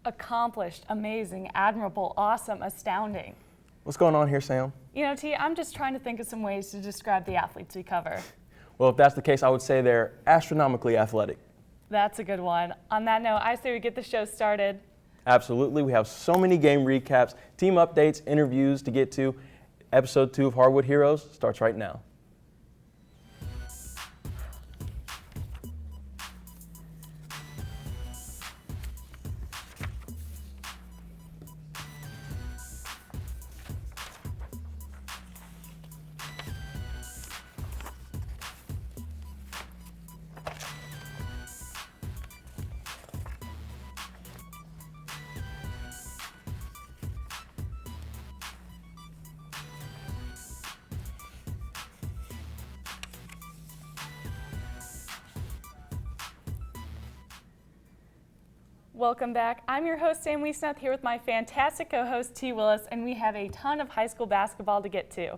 Accomplished, amazing, admirable, awesome, astounding. What's going on here, Sam? You know, T, I'm just trying to think of some ways to describe the athletes we cover. Well, if that's the case, I would say they're astronomically athletic. That's a good one. On that note, I say we get the show started. Absolutely. We have so many game recaps, team updates, interviews to get to. Episode 2 of Hardwood Heroes starts right now. Welcome back. I'm your host, Sam Wiesnath, here with my fantastic co-host, T. Willis, and we have a ton of high school basketball to get to.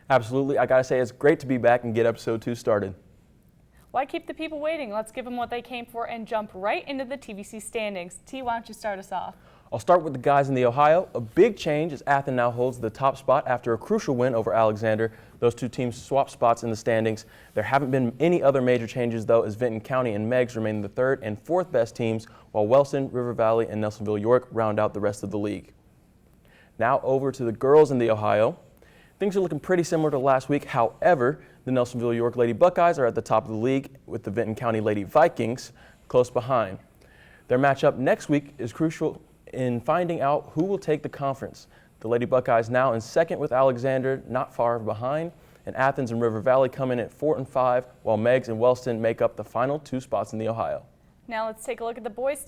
Absolutely. I gotta say, it's great to be back and get episode 2 started. Why keep the people waiting? Let's give them what they came for and jump right into the TVC standings. T, why don't you start us off? I'll start with the guys in the Ohio. A big change as Athens now holds the top spot after a crucial win over Alexander. Those two teams swap spots in the standings. There haven't been any other major changes, though, as Vinton County and Meigs remain the third and fourth best teams, while Wellston, River Valley, and Nelsonville-York round out the rest of the league. Now over to the girls in the Ohio. Things are looking pretty similar to last week. However, the Nelsonville-York Lady Buckeyes are at the top of the league, with the Vinton County Lady Vikings close behind. Their matchup next week is crucial in finding out who will take the conference. The Lady Buckeyes now in second with Alexander, not far behind, and Athens and River Valley come in at 4 and 5, while Meigs and Wellston make up the final 2 spots in the Ohio. Now let's take a look at the boys'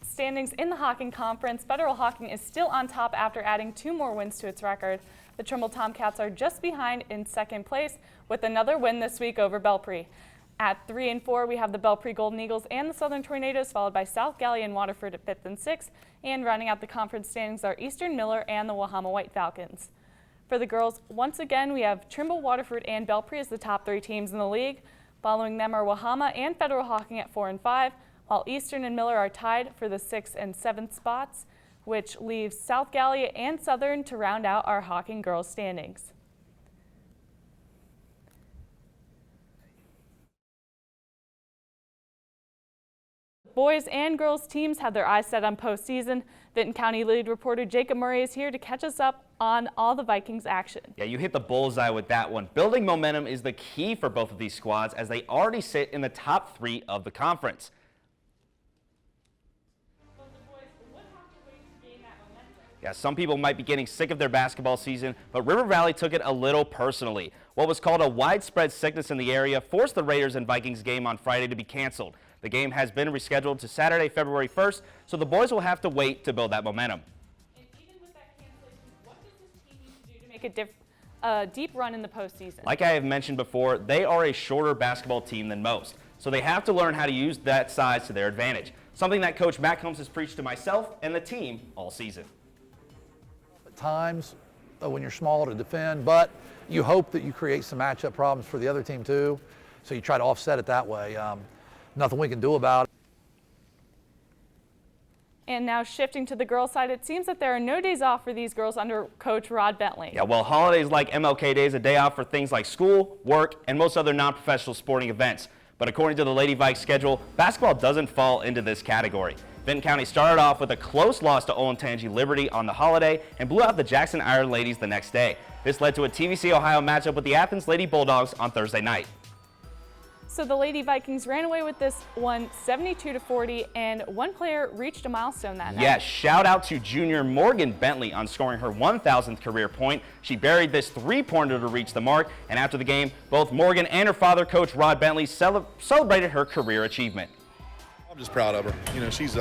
standings in the Hocking Conference. Federal Hocking is still on top after adding 2 more wins to its record. The Trimble Tomcats are just behind in second place with another win this week over Belpre. At 3 and 4, we have the Belpre Golden Eagles and the Southern Tornadoes, followed by South Galley and Waterford at 5th and 6th. And rounding out the conference standings are Eastern Miller and the Wahama White Falcons. For the girls, once again, we have Trimble, Waterford, and Belpre as the top 3 teams in the league. Following them are Wahama and Federal Hocking at 4 and 5, while Eastern and Miller are tied for the 6th and 7th spots, which leaves South Galley and Southern to round out our Hocking girls standings. Boys and girls teams have their eyes set on postseason. Vinton County lead reporter Jacob Murray is here to catch us up on all the Vikings action. Yeah, you hit the bullseye with that one. Building momentum is the key for both of these squads as they already sit in the top 3 of the conference. Yeah, some people might be getting sick of their basketball season, but River Valley took it a little personally. What was called a widespread sickness in the area forced the Raiders and Vikings game on Friday to be canceled. The game has been rescheduled to Saturday, February 1st, so the boys will have to wait to build that momentum. And even with that cancellation, what does this team need to do to make a deep run in the postseason? Like I have mentioned before, they are a shorter basketball team than most, so they have to learn how to use that size to their advantage, something that Coach Matt Combs has preached to myself and the team all season. At times, when you're small to defend, but you hope that you create some matchup problems for the other team too, so you try to offset it that way. Nothing we can do about it. And now shifting to the girls' side, it seems that there are no days off for these girls under Coach Rod Bentley. Yeah, well, holidays like MLK Day is a day off for things like school, work, and most other non-professional sporting events. But according to the Lady Vikes schedule, basketball doesn't fall into this category. Vinton County started off with a close loss to Olentangy Liberty on the holiday and blew out the Jackson Iron Ladies the next day. This led to a TVC Ohio matchup with the Athens Lady Bulldogs on Thursday night. So the Lady Vikings ran away with this one 72-40, and one player reached a milestone that night. Yes, shout out to junior Morgan Bentley on scoring her 1,000th career point. She buried this 3-pointer to reach the mark, and after the game, both Morgan and her father, Coach Rod Bentley, celebrated her career achievement. I'm just proud of her. You know, she's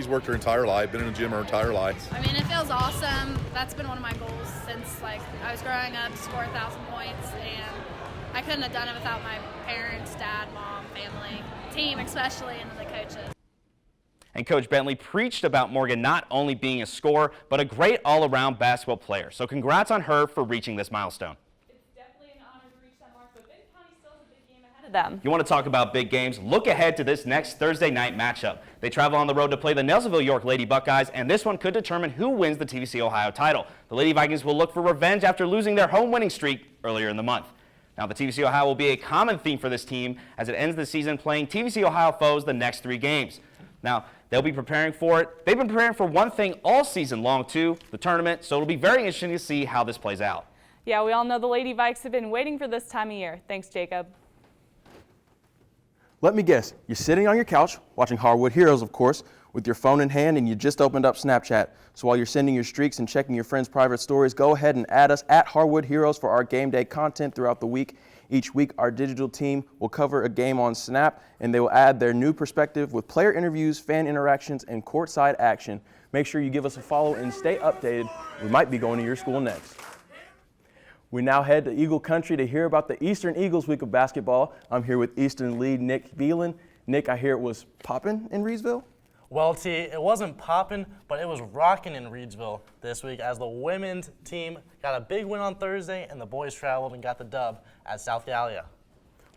worked her entire life, been in the gym her entire life. I mean, it feels awesome. That's been one of my goals since I was growing up, to score 1,000 points, and I couldn't have done it without my parents, dad, mom, family, team especially, and the coaches. And Coach Bentley preached about Morgan not only being a scorer, but a great all-around basketball player. So congrats on her for reaching this milestone. It's definitely an honor to reach that mark, but Vinton County still has a big game ahead them. You want to talk about big games? Look ahead to this next Thursday night matchup. They travel on the road to play the Nelsonville-York Lady Buckeyes, and this one could determine who wins the TVC Ohio title. The Lady Vikings will look for revenge after losing their home winning streak earlier in the month. Now, the TVC Ohio will be a common theme for this team as it ends the season playing TVC Ohio foes the next 3 games. Now, they'll be preparing for it. They've been preparing for one thing all season long, too, the tournament, so it'll be very interesting to see how this plays out. Yeah, we all know the Lady Vikes have been waiting for this time of year. Thanks, Jacob. Let me guess, you're sitting on your couch, watching Hardwood Heroes, of course, with your phone in hand, and you just opened up Snapchat. So while you're sending your streaks and checking your friends' private stories, go ahead and add us at Hardwood Heroes for our game day content throughout the week. Each week, our digital team will cover a game on Snap, and they will add their new perspective with player interviews, fan interactions, and courtside action. Make sure you give us a follow and stay updated. We might be going to your school next. We now head to Eagle Country to hear about the Eastern Eagles week of basketball. I'm here with Eastern lead Nick Beelan. Nick, I hear it was popping in Reedsville? Well, T, it wasn't popping, but it was rocking in Reedsville this week as the women's team got a big win on Thursday and the boys traveled and got the dub at South Gallia.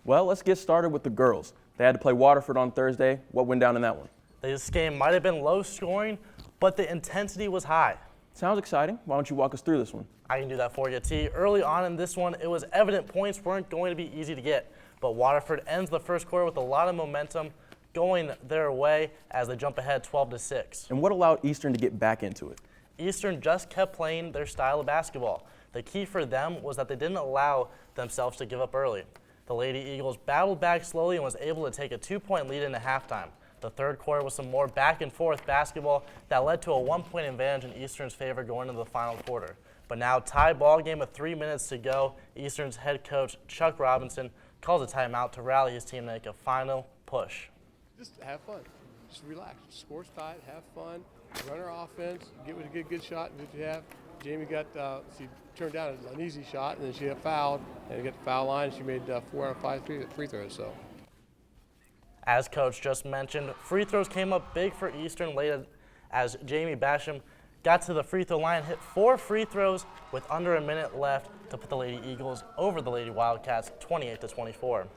Well, let's get started with the girls. They had to play Waterford on Thursday. What went down in that one? This game might have been low scoring, but the intensity was high. Sounds exciting. Why don't you walk us through this one? I can do that for you, T. Early on in this one, it was evident points weren't going to be easy to get, but Waterford ends the first quarter with a lot of momentum going their way as they jump ahead 12-6. And what allowed Eastern to get back into it? Eastern just kept playing their style of basketball. The key for them was that they didn't allow themselves to give up early. The Lady Eagles battled back slowly and was able to take a 2-point lead into halftime. The third quarter was some more back-and-forth basketball that led to a 1-point advantage in Eastern's favor going into the final quarter. But now, tie ball game with 3 minutes to go, Eastern's head coach, Chuck Robinson, calls a timeout to rally his team to make a final push. Just have fun. Just relax. Score's tight. Have fun. Run our offense. Get with a good shot that you have. Jamie got she turned down an easy shot and then she got fouled and got the foul line. She made 4 out of 5 free throws. So, as Coach just mentioned, free throws came up big for Eastern late as Jamie Basham got to the free throw line, hit 4 free throws with under a minute left to put the Lady Eagles over the Lady Wildcats 28-24.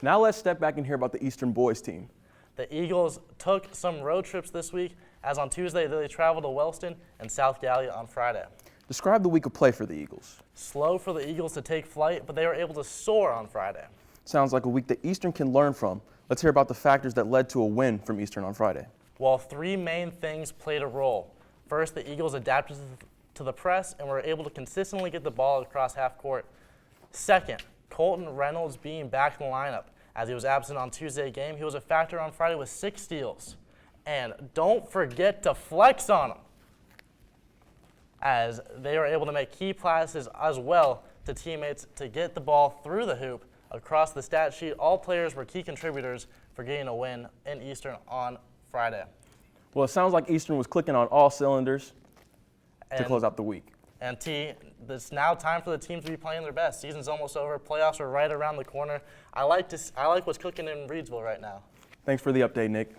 Now let's step back and hear about the Eastern boys team. The Eagles took some road trips this week, as on Tuesday they traveled to Wellston and South Gallia on Friday. Describe the week of play for the Eagles. Slow for the Eagles to take flight, but they were able to soar on Friday. Sounds like a week that Eastern can learn from. Let's hear about the factors that led to a win from Eastern on Friday. Well, 3 main things played a role. First, the Eagles adapted to the press and were able to consistently get the ball across half court. Second, Colton Reynolds being back in the lineup. As he was absent on Tuesday's game, he was a factor on Friday with 6 steals. And don't forget to flex on him, as they were able to make key passes as well to teammates to get the ball through the hoop. Across the stat sheet, all players were key contributors for getting a win in Eastern on Friday. Well, it sounds like Eastern was clicking on all cylinders to close out the week. And T, it's now time for the teams to be playing their best. Season's almost over. Playoffs are right around the corner. I like what's cooking in Reedsville right now. Thanks for the update, Nick.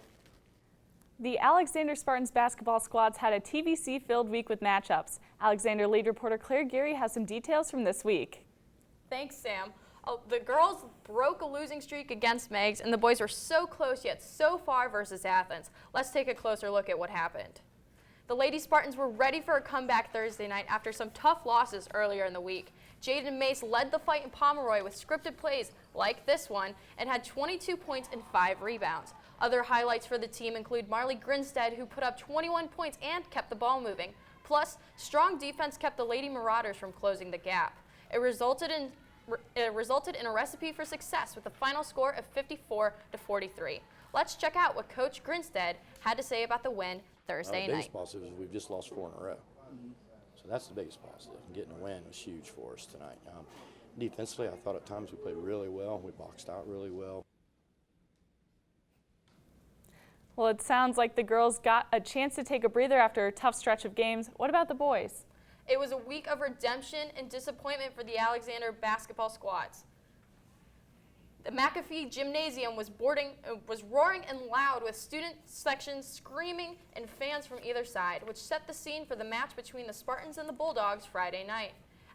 The Alexander Spartans basketball squads had a TVC-filled week with matchups. Alexander lead reporter Claire Geary has some details from this week. Thanks, Sam. The girls broke a losing streak against Meigs, and the boys were so close yet so far versus Athens. Let's take a closer look at what happened. The Lady Spartans were ready for a comeback Thursday night after some tough losses earlier in the week. Jaden Mace led the fight in Pomeroy with scripted plays like this one and had 22 points and 5 rebounds. Other highlights for the team include Marley Grinstead, who put up 21 points and kept the ball moving. Plus, strong defense kept the Lady Marauders from closing the gap. It resulted in a recipe for success with a final score of 54-43. Let's check out what Coach Grinstead had to say about the win Thursday The night. biggest positive is we've just lost 4 in a row. So that's the biggest positive. Getting a win was huge for us tonight. Defensively, I thought at times we played really well. We boxed out really well. Well, it sounds like the girls got a chance to take a breather after a tough stretch of games. What about the boys? It was a week of redemption and disappointment for the Alexander basketball squads. The McAfee Gymnasium was roaring and loud with student sections screaming and fans from either side, which set the scene for the match between the Spartans and the Bulldogs Friday night.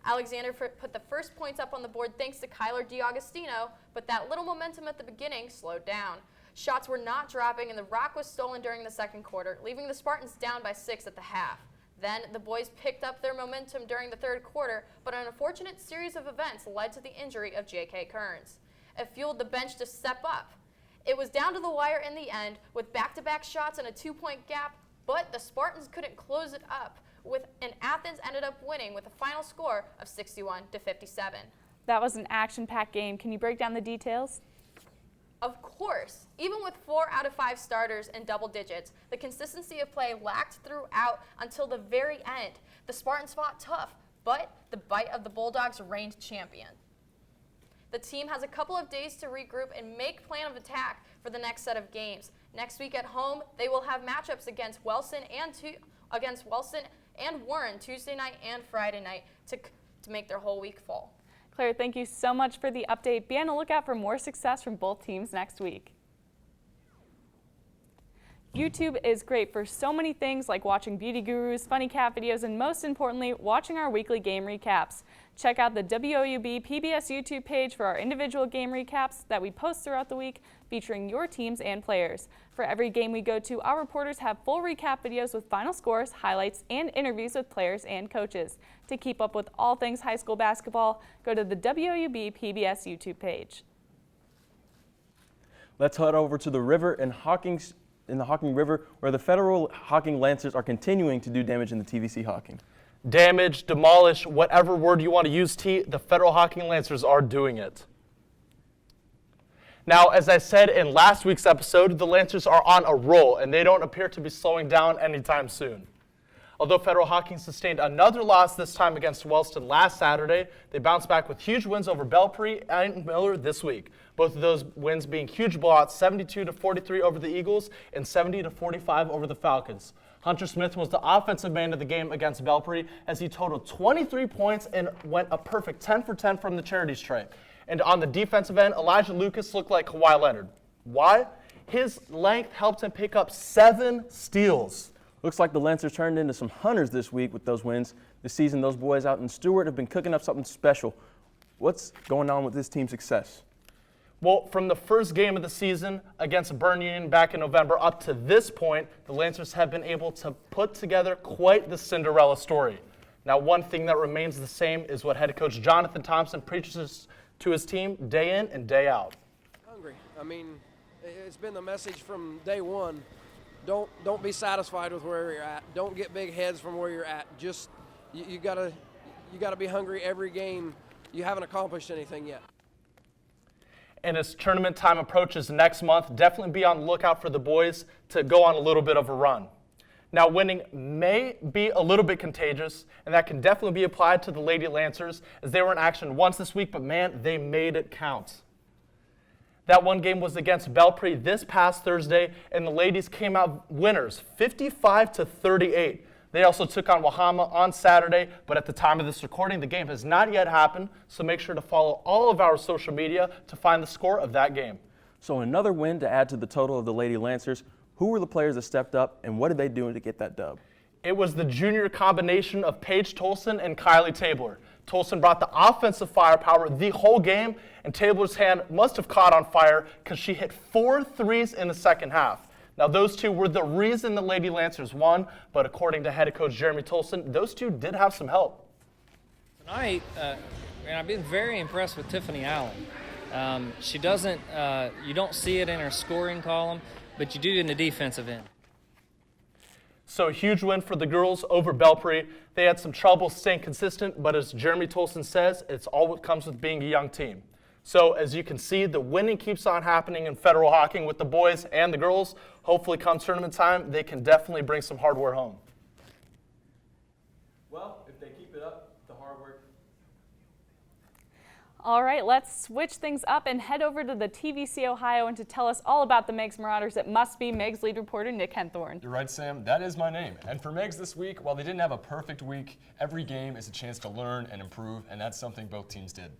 Alexander put the first points up on the board thanks to Kyler DiAugustino, but that little momentum at the beginning slowed down. Shots were not dropping, and the rock was stolen during the second quarter, leaving the Spartans down by 6 at the half. Then the boys picked up their momentum during the third quarter, but an unfortunate series of events led to the injury of J.K. Kearns. It fueled the bench to step up. It was down to the wire in the end with back-to-back shots and a 2-point gap, but the Spartans couldn't close it up, and Athens ended up winning with a final score of 61-57. That was an action-packed game. Can you break down the details? Of course, even with 4 out of 5 starters in double digits, the consistency of play lacked throughout until the very end. The Spartans fought tough, but the bite of the Bulldogs reigned champion. The team has a couple of days to regroup and make plan of attack for the next set of games. Next week at home, they will have matchups against Wilson and Warren Tuesday night and Friday night to make their whole week full. Claire, thank you so much for the update. Be on the lookout for more success from both teams next week. YouTube is great for so many things like watching beauty gurus, funny cat videos, and most importantly, watching our weekly game recaps. Check out the WOUB PBS YouTube page for our individual game recaps that we post throughout the week featuring your teams and players. For every game we go to, our reporters have full recap videos with final scores, highlights, and interviews with players and coaches. To keep up with all things high school basketball, go to the WOUB PBS YouTube page. Let's head over to the river in the Hocking River, where the federal Hocking Lancers are continuing to do damage in the TVC Hocking. Damage, demolish, whatever word you want to use, the federal Hocking Lancers are doing it. Now, as I said in last week's episode, the Lancers are on a roll, and they don't appear to be slowing down anytime soon. Although Federal Hocking sustained another loss this time against Wellston last Saturday, they bounced back with huge wins over Belpre and Miller this week. Both of those wins being huge blowouts, 72-43 over the Eagles and 70-45 over the Falcons. Hunter Smith was the offensive man of the game against Belpre as he totaled 23 points and went a perfect 10 for 10 from the charities tray. And on the defensive end, Elijah Lucas looked like Kawhi Leonard. Why? His length helped him pick up 7 steals. Looks like the Lancers turned into some hunters this week with those wins. This season, those boys out in Stewart have been cooking up something special. What's going on with this team's success? Well, from the first game of the season against Bern Union back in November up to this point, the Lancers have been able to put together quite the Cinderella story. Now, one thing that remains the same is what head coach Jonathan Thompson preaches to his team day in and day out. Hungry. I mean, it's been the message from day one. Don't be satisfied with where you're at. Don't get big heads from where you're at. Just you gotta be hungry every game. You haven't accomplished anything yet. And as tournament time approaches next month, definitely be on the lookout for the boys to go on a little bit of a run. Now, winning may be a little bit contagious, and that can definitely be applied to the Lady Lancers as they were in action once this week, but man, they made it count. That one game was against Belpre this past Thursday, and the ladies came out winners, 55-38. They also took on Wahama on Saturday, but at the time of this recording, the game has not yet happened, so make sure to follow all of our social media to find the score of that game. So another win to add to the total of the Lady Lancers. Who were the players that stepped up, and what did they do to get that dub? It was the junior combination of Paige Tolson and Kylie Tabler. Tolson brought the offensive firepower the whole game, and Tabler's hand must have caught on fire because she hit 4 threes in the second half. Now, those two were the reason the Lady Lancers won, but according to head coach Jeremy Tolson, those two did have some help. Tonight, I've been very impressed with Tiffany Allen. She doesn't, you don't see it in her scoring column, but you do in the defensive end. So a huge win for the girls over Belpre. They had some trouble staying consistent, but as Jeremy Tolson says, it's all what comes with being a young team. So as you can see, the winning keeps on happening in Federal Hocking with the boys and the girls. Hopefully come tournament time, they can definitely bring some hardware home. Well, if they keep it up, the hard work. All right, let's switch things up and head over to the TVC Ohio, and to tell us all about the Meigs Marauders, it must be Meigs lead reporter Nick Henthorne. You're right, Sam. That is my name. And for Meigs this week, while they didn't have a perfect week, every game is a chance to learn and improve, and that's something both teams did.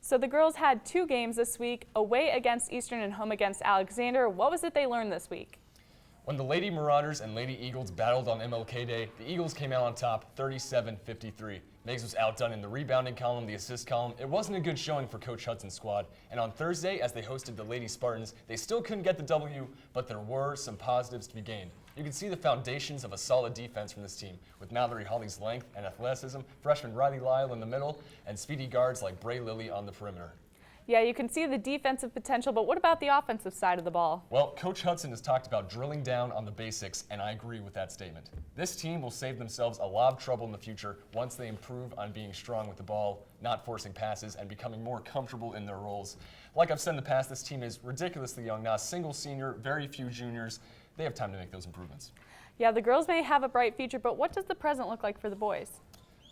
So the girls had 2 games this week, away against Eastern and home against Alexander. What was it they learned this week? When the Lady Marauders and Lady Eagles battled on MLK Day, the Eagles came out on top 37-53. Meigs was outdone in the rebounding column, the assist column. It wasn't a good showing for Coach Hudson's squad. And on Thursday, as they hosted the Lady Spartans, they still couldn't get the W, but there were some positives to be gained. You can see the foundations of a solid defense from this team, with Mallory Holly's length and athleticism, freshman Riley Lyle in the middle, and speedy guards like Bray Lilly on the perimeter. Yeah, you can see the defensive potential, but what about the offensive side of the ball? Well, Coach Hudson has talked about drilling down on the basics, and I agree with that statement. This team will save themselves a lot of trouble in the future once they improve on being strong with the ball, not forcing passes, and becoming more comfortable in their roles. Like I've said in the past, this team is ridiculously young, not a single senior, very few juniors. They have time to make those improvements. Yeah, the girls may have a bright future, but what does the present look like for the boys?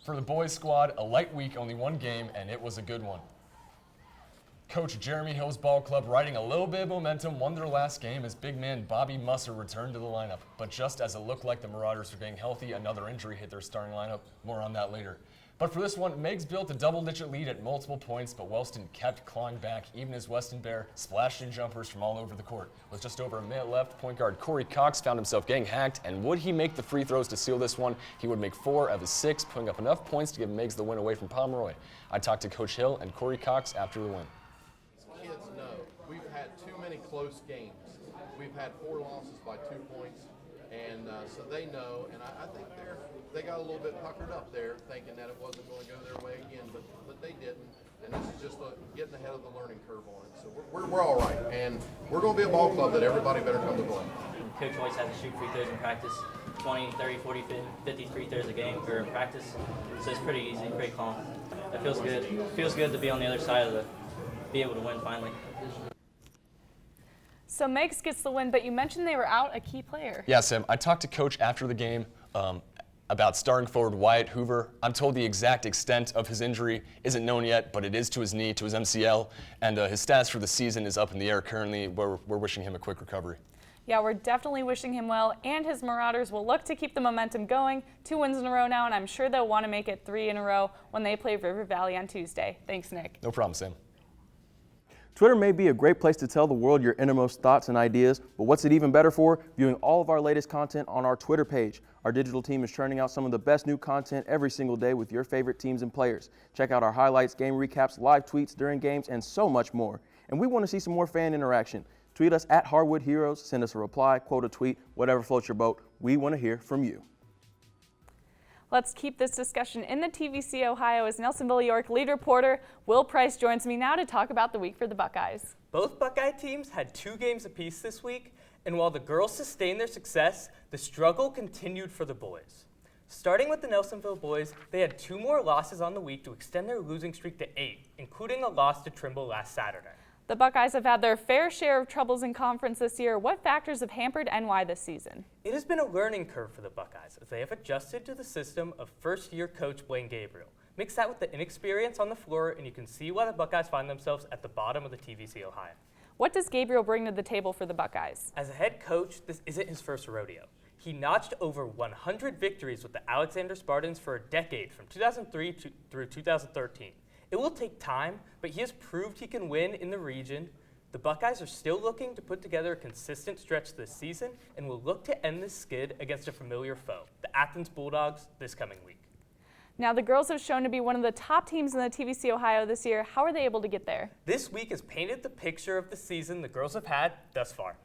For the boys squad, a light week, only one game, and it was a good one. Coach Jeremy Hill's ball club, riding a little bit of momentum, won their last game as big man Bobby Musser returned to the lineup. But just as it looked like the Marauders were getting healthy, another injury hit their starting lineup. More on that later. But for this one, Meigs built a double-digit lead at multiple points, but Wellston kept clawing back, even as Weston Bear splashed in jumpers from all over the court. With just over a minute left, point guard Corey Cox found himself getting hacked, and would he make the free throws to seal this one? He would make 4 of his 6, putting up enough points to give Meigs the win away from Pomeroy. I talked to Coach Hill and Corey Cox after the win. Kids know we've had too many close games. We've had 4 losses by 2 points, and so they know. And I think they got a little bit puckered up there, thinking that it wasn't going to go their way again, but they didn't. And this is just getting ahead of the learning curve on it. So we're all right, and we're going to be a ball club that everybody better come to play. Coach always has to shoot free throws in practice, 20, 30, 40, 50 free throws a game for practice. So it's pretty easy, pretty calm. It feels good. It feels good to be on the other side of the. Be able to win finally. So Meigs gets the win, but you mentioned they were out a key player. Yeah, Sam, I talked to Coach after the game about starting forward Wyatt Hoover. I'm told the exact extent of his injury isn't known yet, but it is to his knee, to his MCL, and his status for the season is up in the air currently. We're wishing him a quick recovery. Yeah, we're definitely wishing him well, and his Marauders will look to keep the momentum going. 2 wins in a row now, and I'm sure they'll want to make it 3 in a row when they play River Valley on Tuesday. Thanks, Nick. No problem, Sam. Twitter may be a great place to tell the world your innermost thoughts and ideas, but what's it even better for? Viewing all of our latest content on our Twitter page. Our digital team is churning out some of the best new content every single day with your favorite teams and players. Check out our highlights, game recaps, live tweets during games, and so much more. And we want to see some more fan interaction. Tweet us at Hardwood Heroes, send us a reply, quote a tweet, whatever floats your boat. We want to hear from you. Let's keep this discussion in the TVC Ohio as Nelsonville-York lead reporter Will Price joins me now to talk about the week for the Buckeyes. Both Buckeye teams had 2 games apiece this week, and while the girls sustained their success, the struggle continued for the boys. Starting with the Nelsonville boys, they had 2 more losses on the week to extend their losing streak to 8, including a loss to Trimble last Saturday. The Buckeyes have had their fair share of troubles in conference this year. What factors have hampered NY this season? It has been a learning curve for the Buckeyes as they have adjusted to the system of first-year coach Blaine Gabriel. Mix that with the inexperience on the floor, and you can see why the Buckeyes find themselves at the bottom of the TVC Ohio. What does Gabriel bring to the table for the Buckeyes? As a head coach, this isn't his first rodeo. He notched over 100 victories with the Alexander Spartans for a decade, from 2003 through 2013. It will take time, but he has proved he can win in the region. The Buckeyes are still looking to put together a consistent stretch this season and will look to end this skid against a familiar foe, the Athens Bulldogs, this coming week. Now, the girls have shown to be one of the top teams in the TVC Ohio this year. How are they able to get there? This week has painted the picture of the season the girls have had thus far.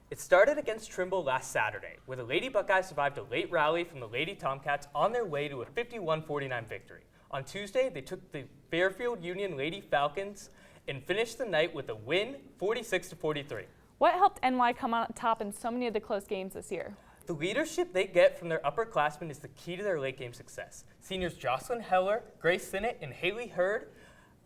It started against Trimble last Saturday, where the Lady Buckeyes survived a late rally from the Lady Tomcats on their way to a 51-49 victory. On Tuesday, they took the Fairfield Union Lady Falcons and finished the night with a win, 46-43. What helped NY come on top in so many of the close games this year? The leadership they get from their upperclassmen is the key to their late game success. Seniors Jocelyn Heller, Grace Sinnott, and Haley Hurd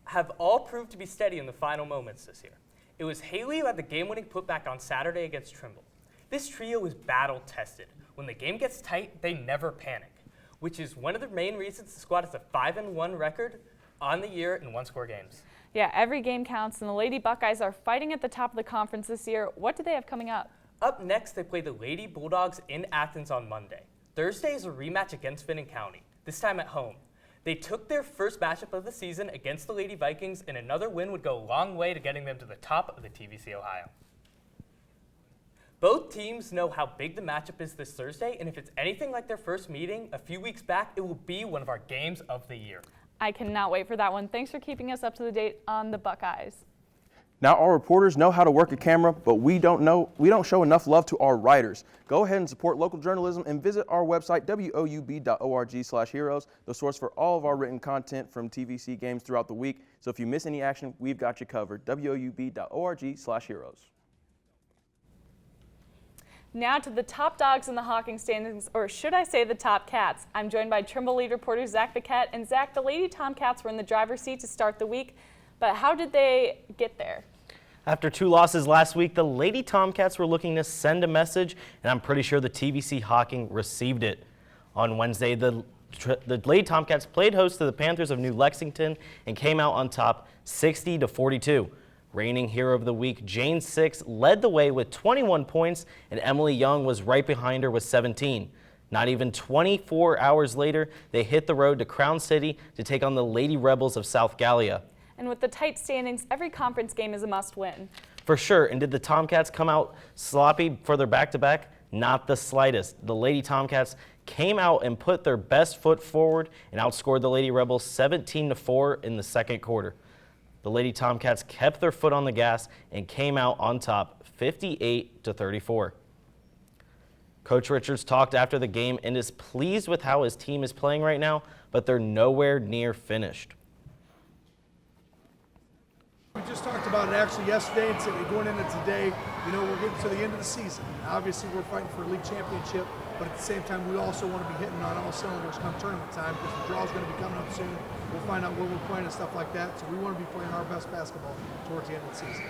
have all proved to be steady in the final moments this year. It was Haley who had the game-winning putback on Saturday against Trimble. This trio is battle-tested. When the game gets tight, they never panic, which is one of the main reasons the squad has a 5-1 record on the year in one-score games. Yeah, every game counts, and the Lady Buckeyes are fighting at the top of the conference this year. What do they have coming up? Up next, they play the Lady Bulldogs in Athens on Monday. Thursday is a rematch against Vinton County, this time at home. They took their first matchup of the season against the Lady Vikings, and another win would go a long way to getting them to the top of the TVC Ohio. Both teams know how big the matchup is this Thursday, and if it's anything like their first meeting a few weeks back, it will be one of our games of the year. I cannot wait for that one. Thanks for keeping us up to the date on the Buckeyes. Now our reporters know how to work a camera, but we don't show enough love to our writers. Go ahead and support local journalism and visit our website, woub.org/heroes, the source for all of our written content from TVC games throughout the week. So if you miss any action, we've got you covered, woub.org/heroes. Now to the top dogs in the Hocking standings, or should I say the top cats. I'm joined by Trimble lead reporter Zach Paquette. And Zach, the Lady Tomcats were in the driver's seat to start the week, but how did they get there? After 2 losses last week, the Lady Tomcats were looking to send a message, and I'm pretty sure the TVC Hocking received it. On Wednesday, the Lady Tomcats played host to the Panthers of New Lexington and came out on top 60-42. Reigning Hero of the Week, Jane Six, led the way with 21 points, and Emily Young was right behind her with 17. Not even 24 hours later, they hit the road to Crown City to take on the Lady Rebels of South Gallia. And with the tight standings, every conference game is a must-win. For sure, and did the Tomcats come out sloppy for their back-to-back? Not the slightest. The Lady Tomcats came out and put their best foot forward and outscored the Lady Rebels 17-4 in the second quarter. The Lady Tomcats kept their foot on the gas and came out on top 58-34. Coach Richards talked after the game and is pleased with how his team is playing right now, but they're nowhere near finished. We just talked about it actually yesterday and today, going into today. You know, we're getting to the end of the season. Obviously, we're fighting for a league championship, but at the same time, we also want to be hitting on all cylinders come tournament time because the draw's going to be coming up soon. We'll find out where we're playing and stuff like that. So we want to be playing our best basketball towards the end of the season.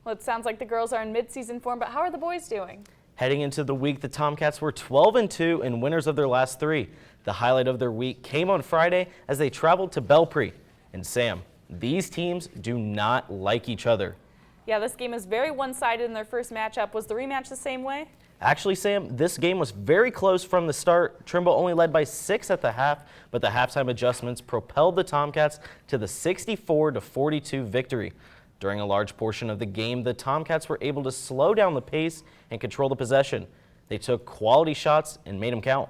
Well, it sounds like the girls are in mid-season form, but how are the boys doing? Heading into the week, the Tomcats were 12-2 and winners of their last 3. The highlight of their week came on Friday as they traveled to Belpre. And Sam, these teams do not like each other. Yeah, this game is very one-sided in their first matchup. Was the rematch the same way? Actually, Sam, this game was very close from the start. Trimble only led by 6 at the half, but the halftime adjustments propelled the Tomcats to the 64-42 victory. During a large portion of the game, the Tomcats were able to slow down the pace and control the possession. They took quality shots and made them count.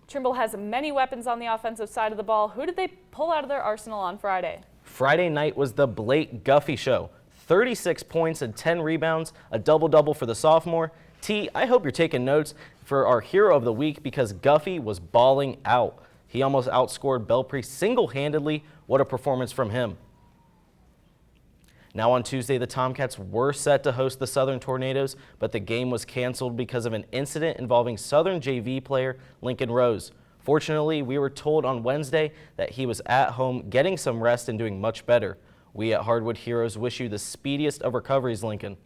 Trimble has many weapons on the offensive side of the ball. Who did they pull out of their arsenal on Friday? Friday night was the Blake Guffey show. 36 points and 10 rebounds, a double-double for the sophomore. T, I hope you're taking notes for our hero of the week because Guffey was balling out. He almost outscored Belpre single-handedly. What a performance from him. Now on Tuesday, the Tomcats were set to host the Southern Tornadoes, but the game was canceled because of an incident involving Southern JV player Lincoln Rose. Fortunately, we were told on Wednesday that he was at home getting some rest and doing much better. We at Hardwood Heroes wish you the speediest of recoveries, Lincoln.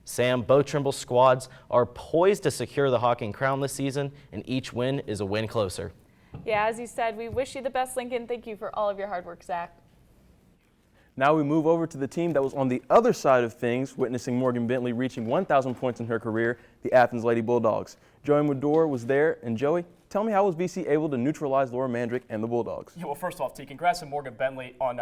Sam, both Trimble squads are poised to secure the Hocking crown this season, and each win is a win closer. Yeah, as you said, we wish you the best, Lincoln. Thank you for all of your hard work, Zach. Now we move over to the team that was on the other side of things, witnessing Morgan Bentley reaching 1,000 points in her career, the Athens Lady Bulldogs. Joey Medore was there, and Joey, tell me, how was BC able to neutralize Laura Mandrick and the Bulldogs? Yeah, well, first off, T, congrats to Morgan Bentley on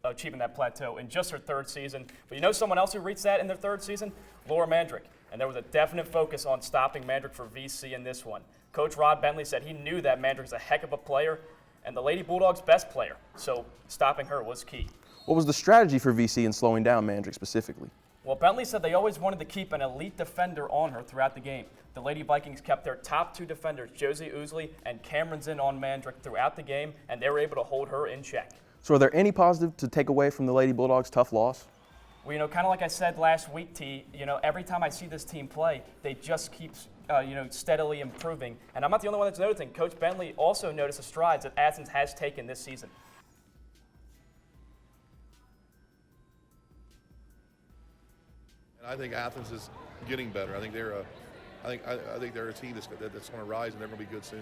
achieving that plateau in just her 3rd season. But you know someone else who reached that in their 3rd season? Laura Mandrick. And there was a definite focus on stopping Mandrick for VC in this one. Coach Rod Bentley said he knew that Mandrick's a heck of a player and the Lady Bulldogs' best player. So stopping her was key. What was the strategy for VC in slowing down Mandrick specifically? Well, Bentley said they always wanted to keep an elite defender on her throughout the game. The Lady Vikings kept their top 2 defenders, Josie Ousley and Cameron Zinn, on Mandrick throughout the game, and they were able to hold her in check. So are there any positive to take away from the Lady Bulldogs' tough loss? Well, kind of like I said last week, T, every time I see this team play, they just keep, steadily improving. And I'm not the only one that's noticing. Coach Bentley also noticed the strides that Athens has taken this season. And I think Athens is getting better. I think they're a team that's going to rise, and they're going to be good soon.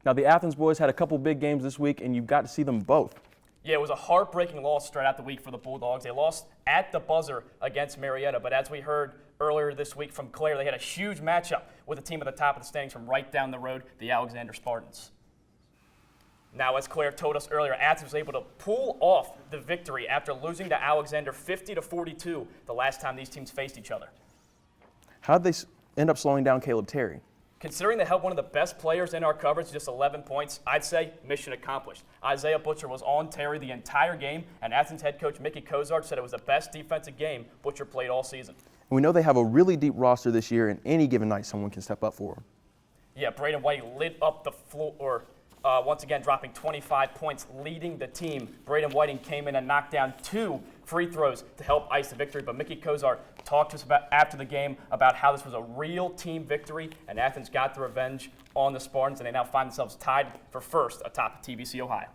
Now the Athens boys had a couple big games this week, and you got to see them both. Yeah, it was a heartbreaking loss straight out the week for the Bulldogs. They lost at the buzzer against Marietta, but as we heard earlier this week from Claire, they had a huge matchup with a team at the top of the standings from right down the road, the Alexander Spartans. Now, as Claire told us earlier, Athens was able to pull off the victory after losing to Alexander 50-42 the last time these teams faced each other. How did they end up slowing down Caleb Terry? Considering they held one of the best players in our coverage to just 11 points, I'd say mission accomplished. Isaiah Butcher was on Terry the entire game, and Athens head coach Mickey Kozart said it was the best defensive game Butcher played all season. We know they have a really deep roster this year, and any given night someone can step up for them. Yeah, Braden White lit up the floor, once again dropping 25 points, leading the team. Braden Whiting came in and knocked down 2 free throws to help ice the victory, but Mickey Kozart talked to us about after the game about how this was a real team victory, and Athens got the revenge on the Spartans, and they now find themselves tied for first atop TVC Ohio.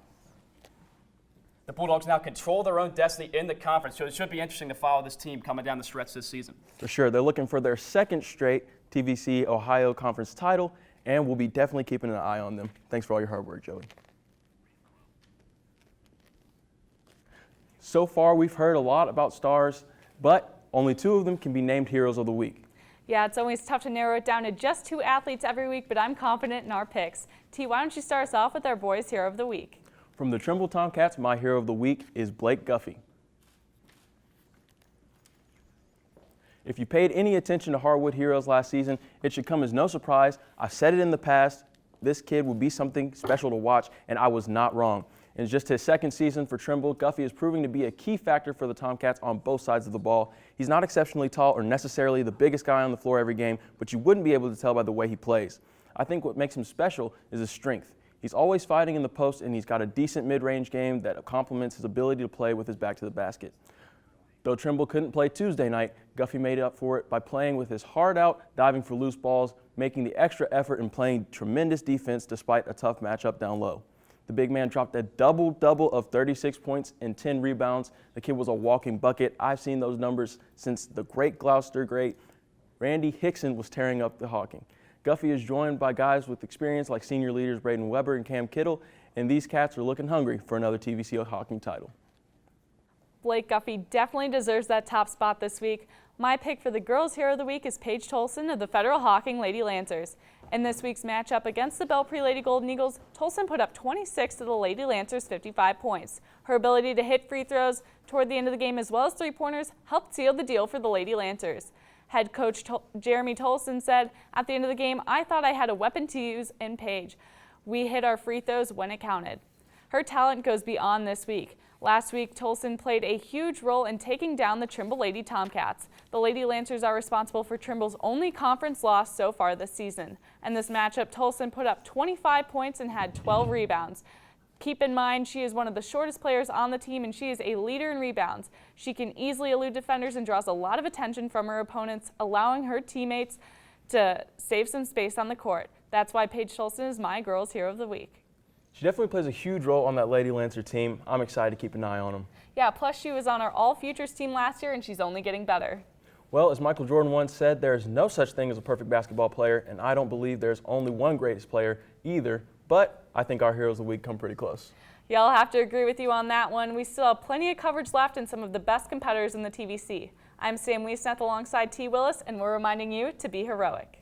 The Bulldogs now control their own destiny in the conference, so it should be interesting to follow this team coming down the stretch this season. For sure. They're looking for their second straight TVC Ohio Conference title, and we'll be definitely keeping an eye on them. Thanks for all your hard work, Joey. So far, we've heard a lot about stars, but only 2 of them can be named Heroes of the Week. Yeah, it's always tough to narrow it down to just 2 athletes every week, but I'm confident in our picks. T, why don't you start us off with our boys' Hero of the Week? From the Trimble Tomcats, my Hero of the Week is Blake Guffey. If you paid any attention to Hardwood Heroes last season, it should come as no surprise. I've said it in the past, this kid will be something special to watch, and I was not wrong. In just his second season for Trimble, Guffey is proving to be a key factor for the Tomcats on both sides of the ball. He's not exceptionally tall or necessarily the biggest guy on the floor every game, but you wouldn't be able to tell by the way he plays. I think what makes him special is his strength. He's always fighting in the post, and he's got a decent mid-range game that complements his ability to play with his back to the basket. Though Trimble couldn't play Tuesday night, Guffey made up for it by playing with his heart out, diving for loose balls, making the extra effort and playing tremendous defense despite a tough matchup down low. The big man dropped a double-double of 36 points and 10 rebounds. The kid was a walking bucket. I've seen those numbers since the great Gloucester great Randy Hickson was tearing up the Hocking. Guffey is joined by guys with experience like senior leaders Braden Weber and Cam Kittle, and these cats are looking hungry for another TVC Hocking title. Blake Guffey definitely deserves that top spot this week. My pick for the Girls' Hero of the Week is Paige Tolson of the Federal Hocking Lady Lancers. In this week's matchup against the Belpre Lady Golden Eagles, Tolson put up 26 to the Lady Lancers' 55 points. Her ability to hit free throws toward the end of the game as well as three-pointers helped seal the deal for the Lady Lancers. Head coach Jeremy Tolson said, "At the end of the game, I thought I had a weapon to use in Paige. We hit our free throws when it counted." Her talent goes beyond this week. Last week, Tolson played a huge role in taking down the Trimble Lady Tomcats. The Lady Lancers are responsible for Trimble's only conference loss so far this season. In this matchup, Tolson put up 25 points and had 12 rebounds. Keep in mind, she is one of the shortest players on the team, and she is a leader in rebounds. She can easily elude defenders and draws a lot of attention from her opponents, allowing her teammates to save some space on the court. That's why Paige Tolson is my Girls' Hero of the Week. She definitely plays a huge role on that Lady Lancer team. I'm excited to keep an eye on them. Yeah, plus she was on our All Futures team last year, and she's only getting better. Well, as Michael Jordan once said, there is no such thing as a perfect basketball player, and I don't believe there's only one greatest player either, but I think our Heroes of the Week come pretty close. Yeah, I'll have to agree with you on that one. We still have plenty of coverage left and some of the best competitors in the TVC. I'm Sam Wiesneth alongside T. Willis, and we're reminding you to be heroic.